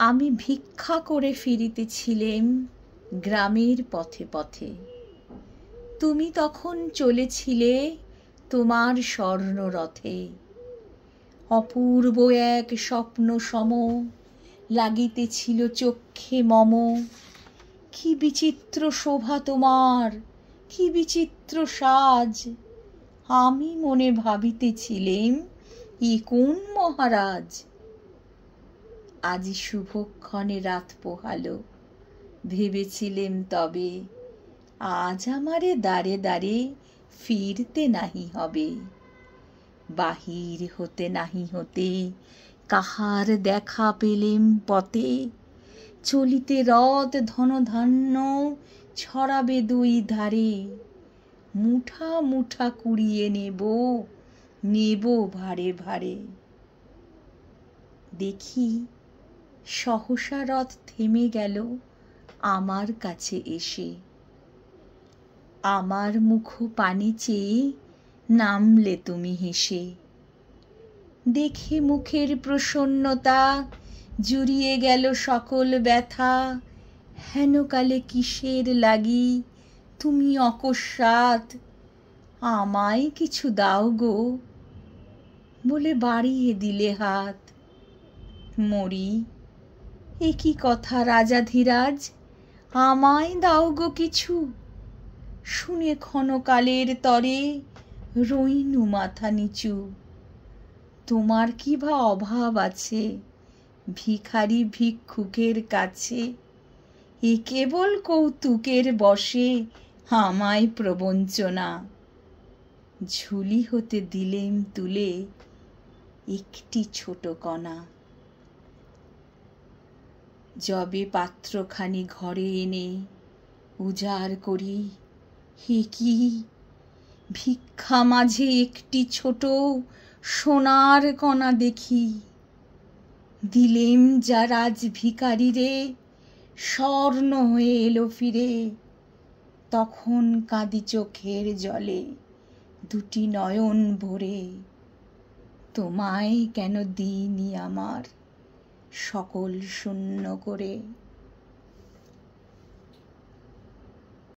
আমি ভিক্ষা করে ফিরিতেছিলেম গ্রামের পথে পথে। তুমি তখন চলেছিলে তোমার স্বর্ণরথে। অপূর্ব এক স্বপ্ন সম লাগিতেছিল চক্ষে মম। কি বিচিত্র শোভা তোমার, কি বিচিত্র সাজ! আমি মনে ভাবিতেছিলেম ই কোন মহারাজ। আজি শুভক্ষণে রাত পোহালো, ভেবেছিলেম তবে আজ আমারে দ্বারে দ্বারে ফিরতে নাহি হবে। বাহির হতে নাহি হতে কাহার দেখা পেলেম পথে। চলিতে রথ ধনধান্য ছড়াবে দুই ধারে। মুঠা মুঠা কুড়িয়ে নেব, নেব ভারে ভারে। দেখি সহসা রথ থেমে গেল আমার কাছে এসে। আমার মুখ পানে চেয়ে নামলে তুমি হেসে। দেখে মুখের প্রসন্নতা জুড়িয়ে গেল সকল ব্যথা। হেনকালে কিসের লাগি তুমি অকস্মাৎ আমায় কিছু দাও গো, বলে বাড়িয়ে দিলে হাত। মরি, এ কি কথা রাজাধিরাজ, আমায় দাও গো কিছু! শুনে ক্ষণকালের তরে রইনু মাথা নিচু। তোমার কি বা অভাব আছে ভিখারি ভিক্ষুকের কাছে? এ কেবল কৌতুকের বশে আমায় প্রবঞ্চনা। ঝুলি হতে দিলেম তুলে একটি ছোট কণা। যবে পাত্রখানি ঘরে এনে উজাড় করি, হে কি! ভিক্ষা মাঝে একটি ছোট সোনার কণা দেখি। দিলেম যা রাজ ভিখারিরে, স্বর্ণ হয়ে এলো ফিরে। তখন কাঁদি চোখের জলে দুটি নয়ন ভরে। তোমায় কেন দিইনি আমার সকল শূন্য করে।